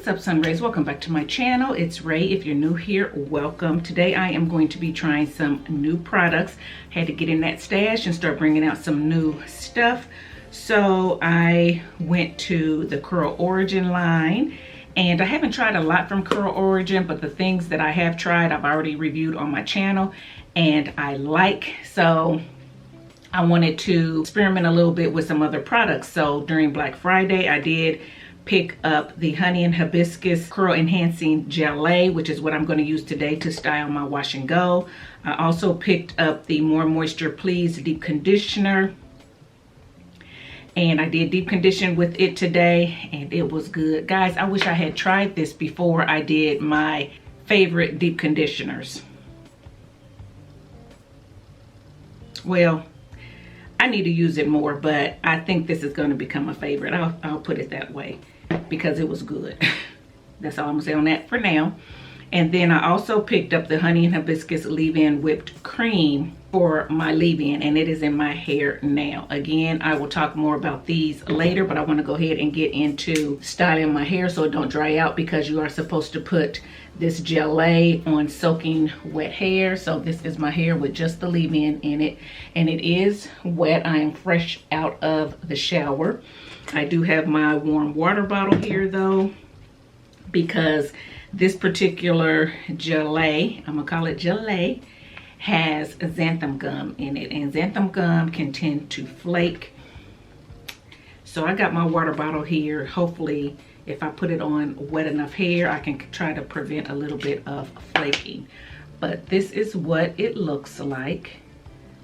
What's up, Sun Rays? Welcome back to my channel. It's Ray. If you're new here, welcome. Today I am going to be trying some new products. Had to get in that stash and start bringing out some new stuff. So I went to the Curl Origin line, and I haven't tried a lot from Curl Origin, but the things that I have tried I've already reviewed on my channel and I like. So I wanted to experiment a little bit with some other products. So during Black Friday I did pick up the Honey and Hibiscus Curl Enhancing Gelee, which is what I'm going to use today to style my wash and go. I also picked up the More Moisture Please Deep Conditioner, and I did deep condition with it today, and it was good. Guys, I wish I had tried this before I did my favorite deep conditioners. Well, I need to use it more, but I think this is going to become a favorite. I'll put it that way, because it was good. That's all I'm gonna say on that for now. And then I also picked up the Honey and Hibiscus Leave-In Whipped Cream for my leave-in, and it is in my hair now. Again, I will talk more about these later, but I want to go ahead and get into styling my hair so it don't dry out, because you are supposed to put this Gelee on soaking wet hair. So this is my hair with just the leave-in in it, and it is wet. I am fresh out of the shower. I do have my warm water bottle here though, because this particular Gelee, I'm gonna call it Gelee, has xanthan gum in it, and xanthan gum can tend to flake. So I got my water bottle here. Hopefully if I put it on wet enough hair, I can try to prevent a little bit of flaking. But this is what it looks like.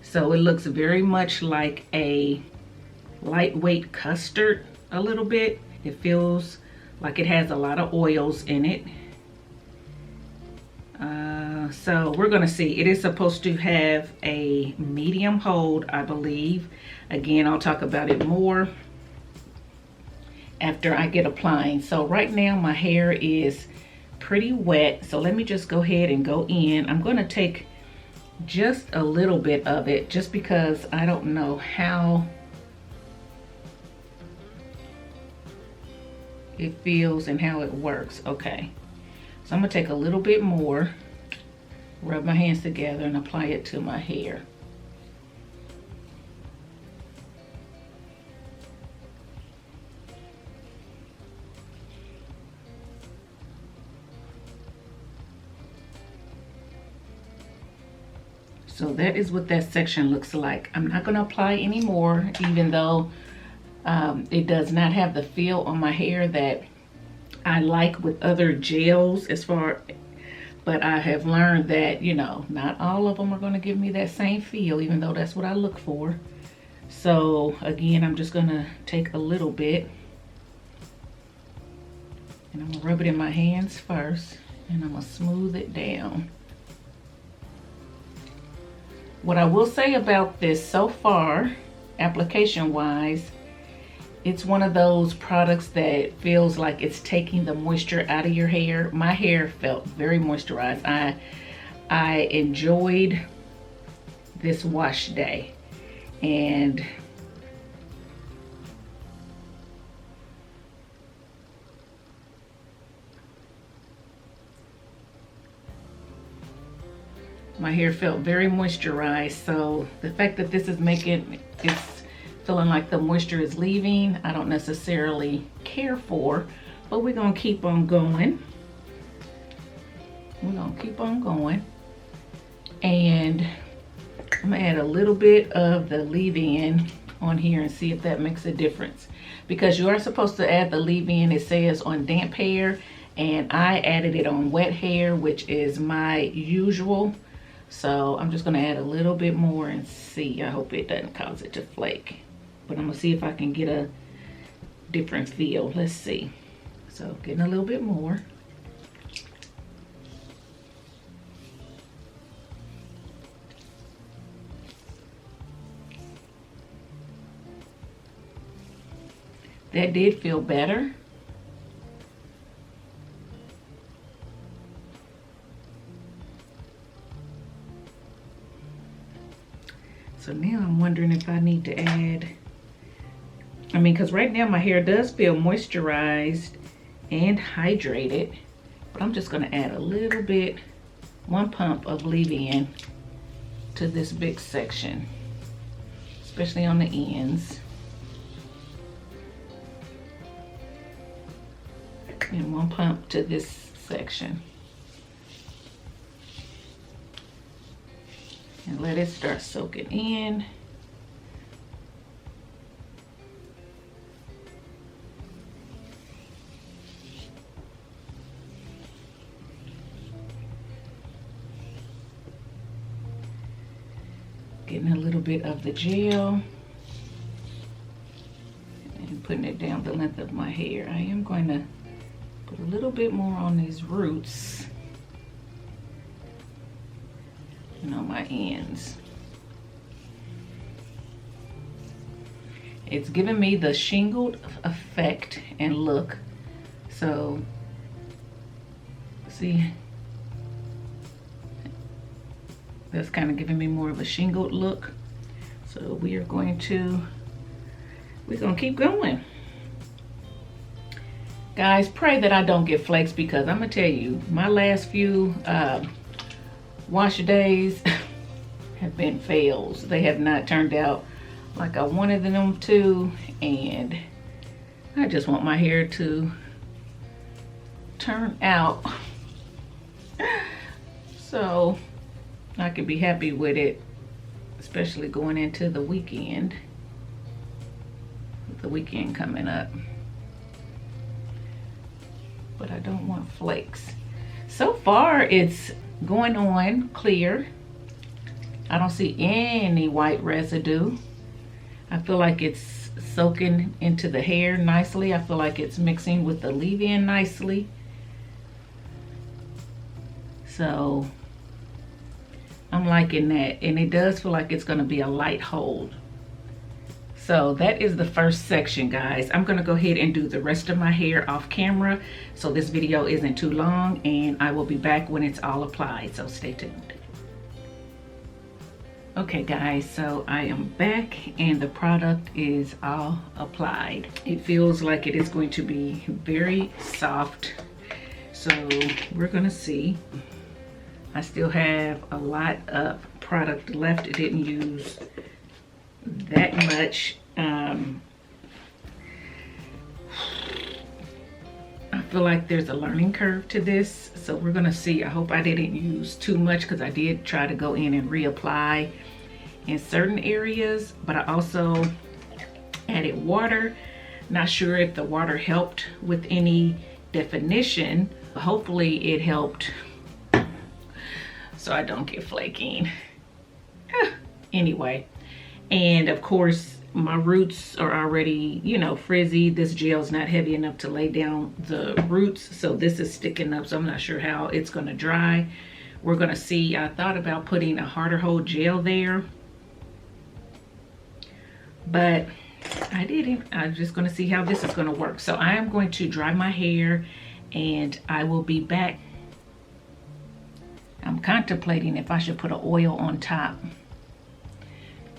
So it looks very much like a lightweight custard a little bit. It feels like it has a lot of oils in it. So we're gonna see. It is supposed to have a medium hold, I believe. Again, I'll talk about it more after I get applying. So right now my hair is pretty wet, so let me just go ahead and go in. I'm gonna take just a little bit of it, just because I don't know how it feels and how it works. Okay, so I'm gonna take a little bit more, rub my hands together and apply it to my hair. So that is what that section looks like. I'm not going to apply any more, even though it does not have the feel on my hair that I like with other gels but I have learned that, you know, not all of them are going to give me that same feel, even though that's what I look for. So again, I'm just going to take a little bit, and I'm going to rub it in my hands first, and I'm going to smooth it down. What I will say about this so far, application wise, it's one of those products that feels like it's taking the moisture out of your hair. My hair felt very moisturized. I enjoyed this wash day, and my hair felt very moisturized. So the fact that this is it's feeling like the moisture is leaving, I don't necessarily care for, but we're gonna keep on going. We're gonna keep on going. And I'm gonna add a little bit of the leave-in on here and see if that makes a difference. Because you are supposed to add the leave-in, it says, on damp hair, and I added it on wet hair, which is my usual. So I'm just gonna add a little bit more and see. I hope it doesn't cause it to flake. But I'm gonna see if I can get a different feel. Let's see. So getting a little bit more. That did feel better. So now I'm wondering if I need to add, I mean, because right now my hair does feel moisturized and hydrated. But I'm just gonna add a little bit, 1 pump of leave-in to this big section, especially on the ends. And 1 pump to this section. And let it start soaking in. Getting a little bit of the gel and putting it down the length of my hair. I am going to put a little bit more on these roots and on my ends. It's giving me the shingled effect and look. So, see, that's kind of giving me more of a shingled look. So we're gonna keep going. Guys, pray that I don't get flakes, because I'm gonna tell you, my last few wash days have been fails. They have not turned out like I wanted them to, and I just want my hair to turn out so I could be happy with it, especially going into the weekend. With the weekend coming up. But I don't want flakes. So far it's going on clear. I don't see any white residue. I feel like it's soaking into the hair nicely. I feel like it's mixing with the leave-in nicely. So I'm liking that, and it does feel like it's gonna be a light hold. So that is the first section, guys. I'm gonna go ahead and do the rest of my hair off camera, so this video isn't too long, and I will be back when it's all applied, so stay tuned. Okay guys, so I am back and the product is all applied. It feels like it is going to be very soft, so we're gonna see. I still have a lot of product left. It didn't use that much. I feel like there's a learning curve to this, so we're gonna see. I hope I didn't use too much, because I did try to go in and reapply in certain areas, but I also added water. Not sure if the water helped with any definition. Hopefully it helped so I don't get flaking. Anyway, and of course my roots are already, you know, frizzy. This gel's not heavy enough to lay down the roots, so this is sticking up, so I'm not sure how it's gonna dry. We're gonna see. I thought about putting a harder hold gel there, but I didn't. I'm just gonna see how this is gonna work. So I am going to dry my hair and I will be back. I'm contemplating if I should put an oil on top.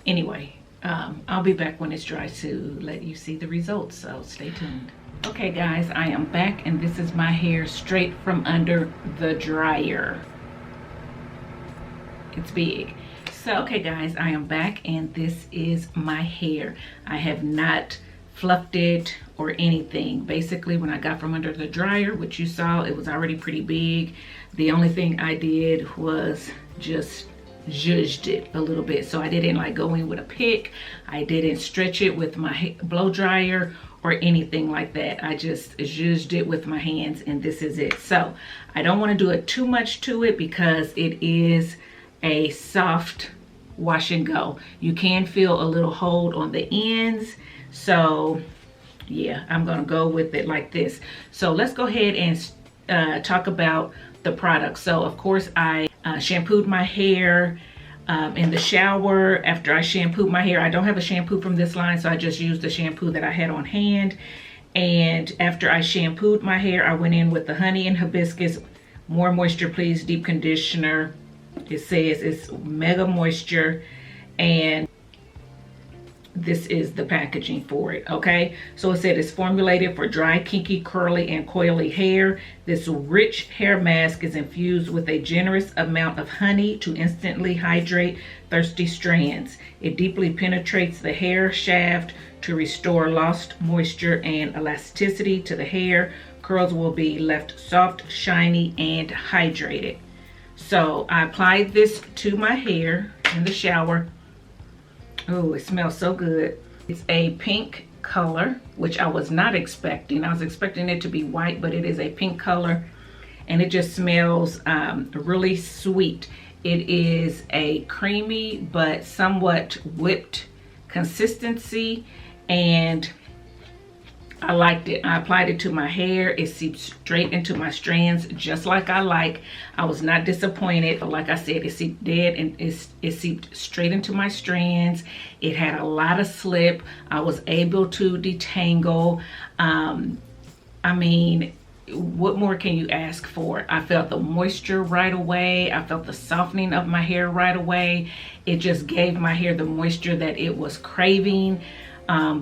Anyway, I'll be back when it's dry to let you see the results, so stay tuned. Okay guys, I am back and this is my hair straight from under the dryer. It's big. So, okay guys, I am back and this is my hair. I have not fluffed it or anything. Basically, when I got from under the dryer, which you saw, it was already pretty big. The only thing I did was just zhuzhed it a little bit. So I didn't like go in with a pick. I didn't stretch it with my blow dryer or anything like that. I just zhuzhed it with my hands and this is it. So I don't want to do it too much to it because it is a soft wash and go. You can feel a little hold on the ends. So yeah, I'm gonna go with it like this. So let's go ahead and talk about the product. So of course I shampooed my hair in the shower. After I shampooed my hair, I don't have a shampoo from this line, so I just used the shampoo that I had on hand. And after I shampooed my hair, I went in with the Honey and Hibiscus More Moisture Please Deep Conditioner. It says it's mega moisture, and this is the packaging for it. Okay, so it said it's formulated for dry, kinky, curly, and coily hair. This rich hair mask is infused with a generous amount of honey to instantly hydrate thirsty strands. It deeply penetrates the hair shaft to restore lost moisture and elasticity to the hair. Curls will be left soft, shiny, and hydrated. So I applied this to my hair in the shower. Oh, it smells so good. It's a pink color, which I was not expecting. I was expecting it to be white, but it is a pink color, and it just smells really sweet. It is a creamy but somewhat whipped consistency, and I liked it. I applied it to my hair. It seeped straight into my strands just like I like. I was not disappointed. But like I said, it seeped dead and it seeped straight into my strands. It had a lot of slip. I was able to detangle. I mean, what more can you ask for? I felt the moisture right away. I felt the softening of my hair right away. It just gave my hair the moisture that it was craving,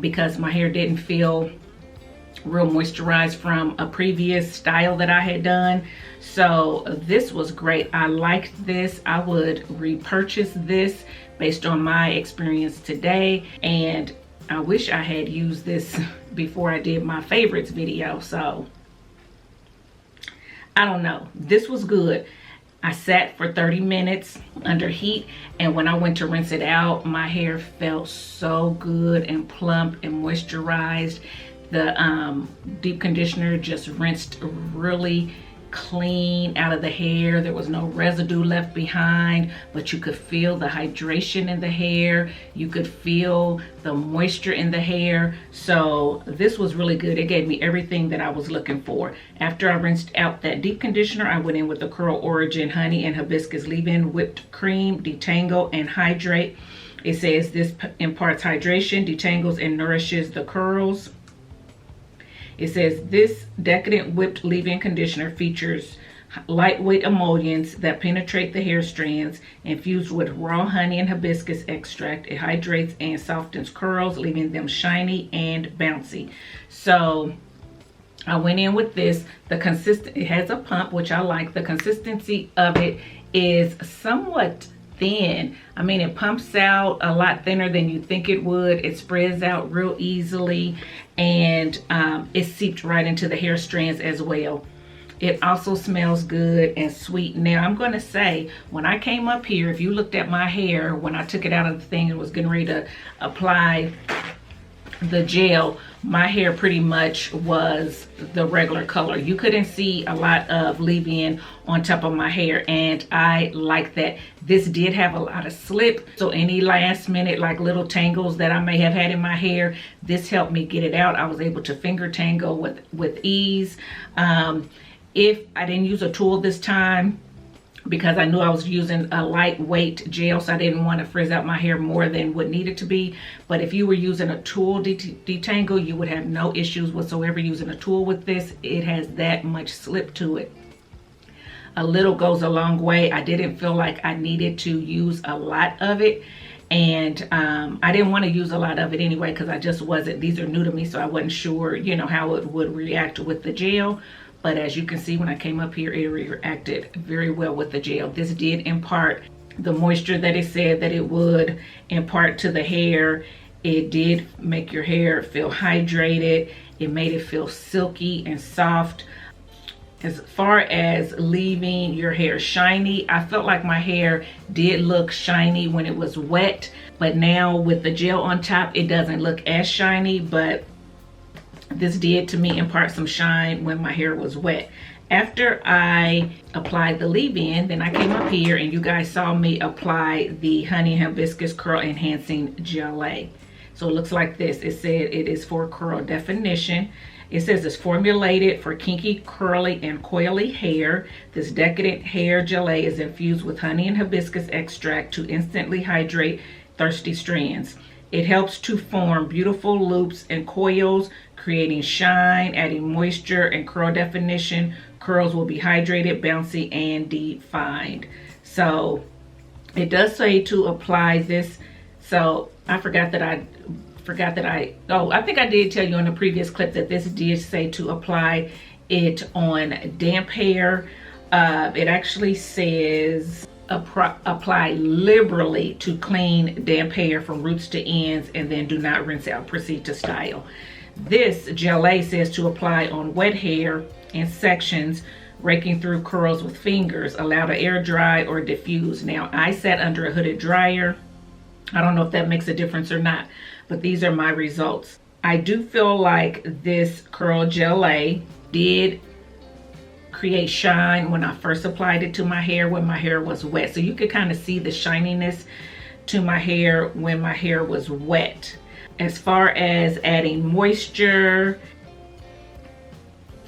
because my hair didn't feel real moisturized from a previous style that I had done. So this was great. I liked this. I would repurchase this based on my experience today, and I wish I had used this before I did my favorites video. So I don't know, this was good. I sat for 30 minutes under heat, and when I went to rinse it out, my hair felt so good and plump and moisturized. The deep conditioner just rinsed really clean out of the hair. There was no residue left behind, but you could feel the hydration in the hair. You could feel the moisture in the hair. So this was really good. It gave me everything that I was looking for. After I rinsed out that deep conditioner, I went in with the Curl Origin Honey and Hibiscus Leave-In Whipped Cream, Detangle and Hydrate. It says this imparts hydration, detangles, and nourishes the curls. It says this decadent whipped leave-in conditioner features lightweight emollients that penetrate the hair strands. Infused with raw honey and hibiscus extract, it hydrates and softens curls, leaving them shiny and bouncy. So I went in with this. It has a pump, which I like. The consistency of it is somewhat thin. I mean, it pumps out a lot thinner than you think it would. It spreads out real easily, and it seeped right into the hair strands as well. It also smells good and sweet. Now I'm going to say, when I came up here, if you looked at my hair when I took it out of the thing and was getting ready to apply the gel, my hair pretty much was the regular color. You couldn't see a lot of leave-in on top of my hair, and I like that. This did have a lot of slip, so any last minute like little tangles that I may have had in my hair, this helped me get it out. I was able to finger tangle with ease. If I didn't use a tool this time, because I knew I was using a lightweight gel, so I didn't want to frizz out my hair more than what needed to be. But if you were using a tool detangle, you would have no issues whatsoever using a tool with this. It has that much slip to it. A little goes a long way. I didn't feel like I needed to use a lot of it, and I didn't want to use a lot of it anyway, because I just wasn't, these are new to me, so I wasn't sure, you know, how it would react with the gel. But as you can see, when I came up here, it reacted very well with the gel. This did impart the moisture that it said that it would impart to the hair. It did make your hair feel hydrated. It made it feel silky and soft. As far as leaving your hair shiny, I felt like my hair did look shiny when it was wet, but now with the gel on top, it doesn't look as shiny, but this did to me impart some shine when my hair was wet. After I applied the leave-in, then I came up here and you guys saw me apply the Honey Hibiscus Curl Enhancing Gelee. So it looks like this. It said it is for curl definition. It says it's formulated for kinky, curly, and coily hair. This decadent hair gelée is infused with honey and hibiscus extract to instantly hydrate thirsty strands. It helps to form beautiful loops and coils, creating shine, adding moisture and curl definition. Curls will be hydrated, bouncy, and defined. So it does say to apply this. So I think I did tell you in a previous clip that this did say to apply it on damp hair. It actually says apply liberally to clean damp hair from roots to ends, and then do not rinse out, proceed to style. This Gelee says to apply on wet hair in sections, raking through curls with fingers, allow to air dry or diffuse. Now, I sat under a hooded dryer. I don't know if that makes a difference or not, but these are my results. I do feel like this curl Gelee did create shine when I first applied it to my hair when my hair was wet. So you could kind of see the shininess to my hair when my hair was wet. As far as adding moisture,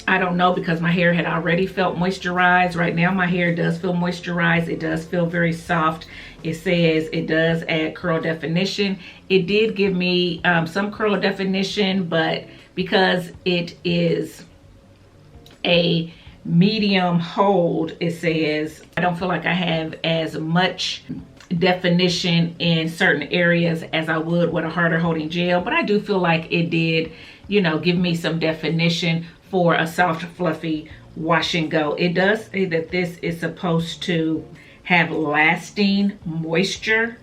I don't know, because my hair had already felt moisturized. Right now my hair does feel moisturized. It does feel very soft. It says it does add curl definition. It did give me some curl definition, but because it is a medium hold, it says I don't feel like I have as much definition in certain areas as I would with a harder holding gel, but I do feel like it did, you know, give me some definition for a soft fluffy wash and go. It does say that this is supposed to have lasting moisture.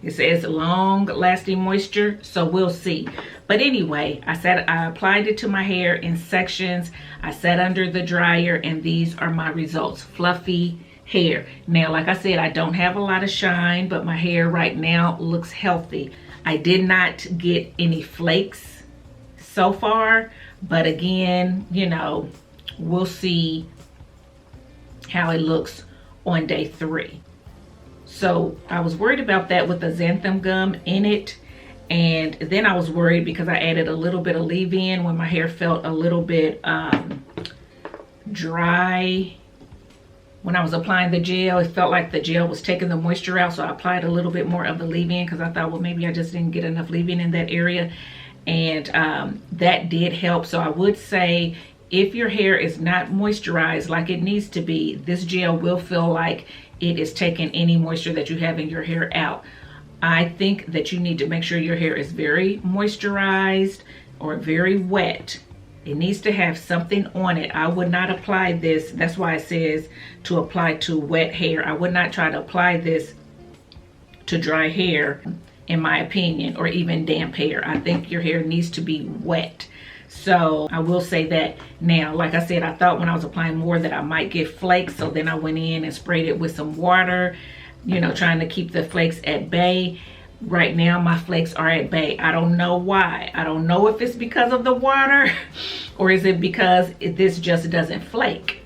It says long lasting moisture, so we'll see. But anyway, I applied it to my hair in sections. I sat under the dryer, and these are my results. Fluffy hair. Now, like I said, I don't have a lot of shine, but my hair right now looks healthy. I did not get any flakes so far, but again, you know, we'll see how it looks on day 3. So I was worried about that with the xanthan gum in it. And then I was worried because I added a little bit of leave-in when my hair felt a little bit dry. When I was applying the gel, it felt like the gel was taking the moisture out. So I applied a little bit more of the leave-in because I thought, well, maybe I just didn't get enough leave-in in that area. And that did help. So I would say if your hair is not moisturized like it needs to be, this gel will feel like it is taking any moisture that you have in your hair out. I think that you need to make sure your hair is very moisturized or very wet. It needs to have something on it. I would not apply this. That's why it says to apply to wet hair. I would not try to apply this to dry hair, in my opinion, or even damp hair. I think your hair needs to be wet. So I will say that. Now, like I said, I thought when I was applying more that I might get flakes. So then I went in and sprayed it with some water, you know, trying to keep the flakes at bay. Right now my flakes are at bay. I don't know why. I don't know if it's because of the water or is it because this just doesn't flake.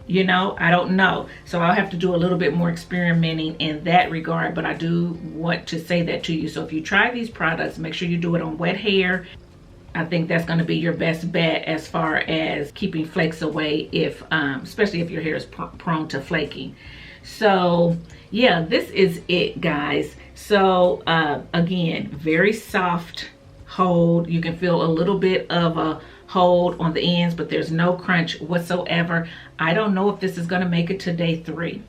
You know, I don't know. So I'll have to do a little bit more experimenting in that regard, but I do want to say that to you. So if you try these products, make sure you do it on wet hair. I think that's going to be your best bet as far as keeping flakes away, if especially if your hair is prone to flaking. So yeah, this is it, guys. So again, very soft hold. You can feel a little bit of a hold on the ends, but there's no crunch whatsoever. I don't know if this is going to make it to day 3.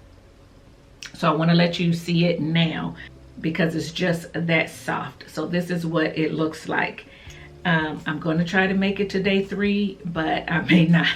So I want to let you see it now because it's just that soft. So this is what it looks like. I'm going to try to make it to day 3, but I may not.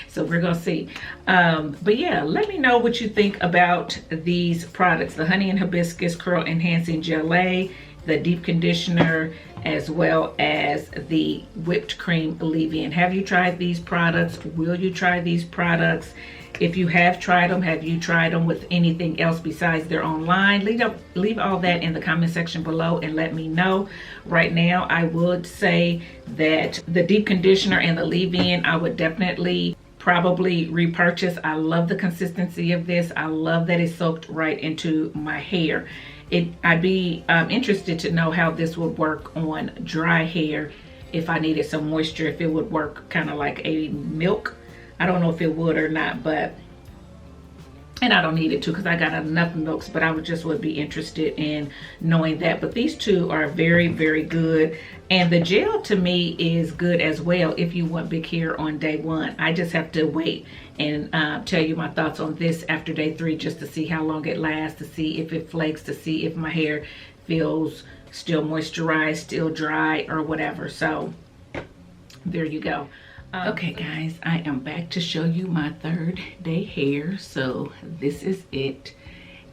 So we're going to see. But yeah, let me know what you think about these products. The Honey and Hibiscus Curl Enhancing Gelee, the Deep Conditioner, as well as the Whipped Cream Leave-In. Have you tried these products? Will you try these products? If you have tried them, have you tried them with anything else besides their own line? Leave all that in the comment section below and let me know. Right now, I would say that the Deep Conditioner and the Leave-In, I would definitely probably repurchase. I love the consistency of this. I love that it soaked right into my hair. I'd be interested to know how this would work on dry hair if I needed some moisture, if it would work kind of like a milk. I don't know if it would or not, but And I don't need it to because I got enough milks, but I would be interested in knowing that. But these two are very, very good. And the gel to me is good as well if you want big hair on day one. I just have to wait and tell you my thoughts on this after day 3 just to see how long it lasts, to see if it flakes, to see if my hair feels still moisturized, still dry, or whatever. So there you go. Okay guys, I am back to show you my 3rd day hair. So this is it.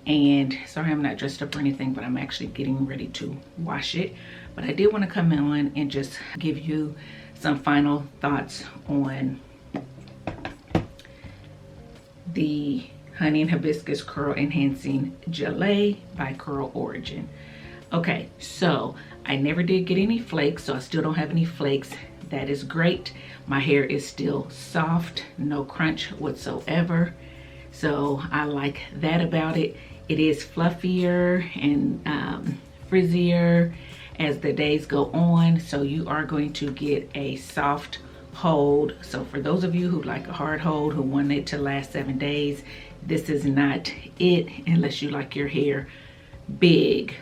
And sorry I'm not dressed up or anything, but I'm actually getting ready to wash it. But I did want to come on and just give you some final thoughts on the Honey and Hibiscus Curl Enhancing Gelee by Curl Origin. Okay, so I never did get any flakes, so I still don't have any flakes. That is great. My hair is still soft, no crunch whatsoever. So I like that about it. It is fluffier and frizzier as the days go on. So you are going to get a soft hold. So for those of you who like a hard hold, who want it to last 7 days, this is not it unless you like your hair big.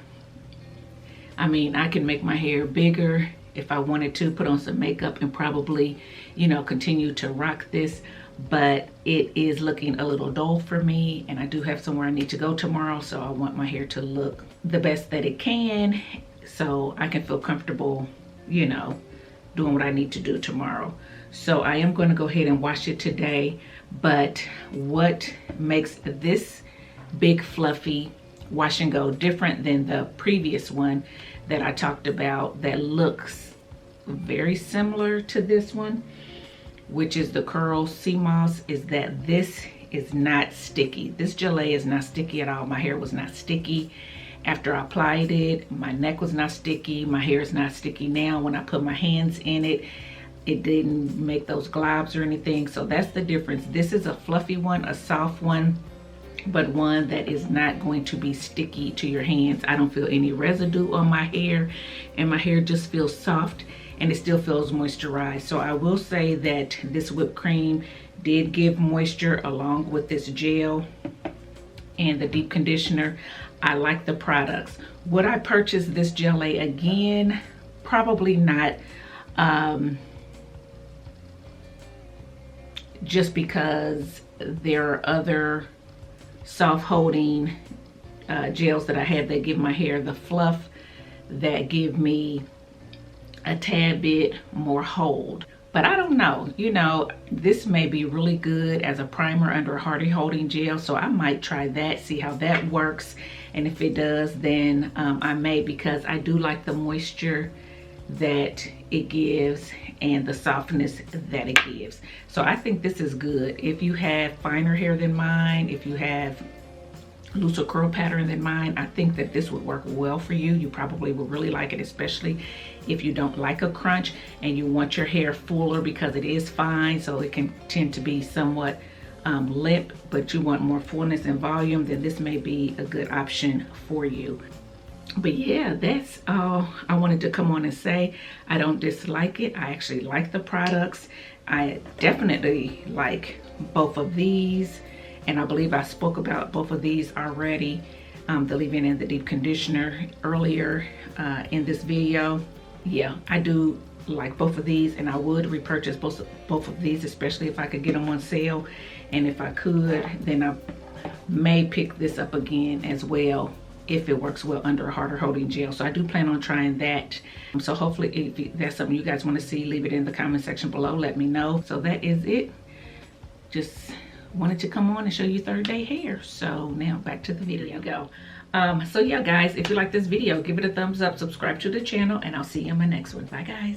I mean, I can make my hair bigger if I wanted to, put on some makeup and probably, you know, continue to rock this, but it is looking a little dull for me, and I do have somewhere I need to go tomorrow, so I want my hair to look the best that it can so I can feel comfortable, you know, doing what I need to do tomorrow. So I am going to go ahead and wash it today. But what makes this big fluffy wash and go different than the previous one that I talked about that looks very similar to this one, which is the Curl Sea Moss, is that this is not sticky. This Gelee is not sticky at all. My hair was not sticky after I applied it. My neck was not sticky. My hair is not sticky now. When I put my hands in it, it didn't make those globs or anything. So that's the difference. This is a fluffy one, a soft one, but one that is not going to be sticky to your hands. I don't feel any residue on my hair, and my hair just feels soft and it still feels moisturized. So I will say that this whipped cream did give moisture along with this gel and the deep conditioner. I like the products. Would I purchase this Gelee again? Probably not. Just because there are other soft holding gels that I have that give my hair the fluff that give me a tad bit more hold. But I don't know, you know, this may be really good as a primer under a hardy holding gel, so I might try that, see how that works. And if it does, then I may, because I do like the moisture that it gives and the softness that it gives. So I think this is good. If you have finer hair than mine, if you have looser curl pattern than mine, I think that this would work well for you. You probably will really like it, especially if you don't like a crunch and you want your hair fuller, because it is fine, so it can tend to be somewhat limp, but you want more fullness and volume, then this may be a good option for you. But yeah, that's all I wanted to come on and say. I don't dislike it. I actually like the products. I definitely like both of these, and I believe I spoke about both of these already, the leave-in and the deep conditioner, earlier in this video. Yeah, I do like both of these, and I would repurchase both of these, especially if I could get them on sale. And if I could, then I may pick this up again as well if it works well under a harder holding gel. So I do plan on trying that. So hopefully if that's something you guys want to see, leave it in the comment section below, let me know. So that is it. Just wanted to come on and show you 3rd day hair. So now back to the video. So yeah guys, if you like this video, give it a thumbs up, subscribe to the channel, and I'll see you in my next one. Bye guys.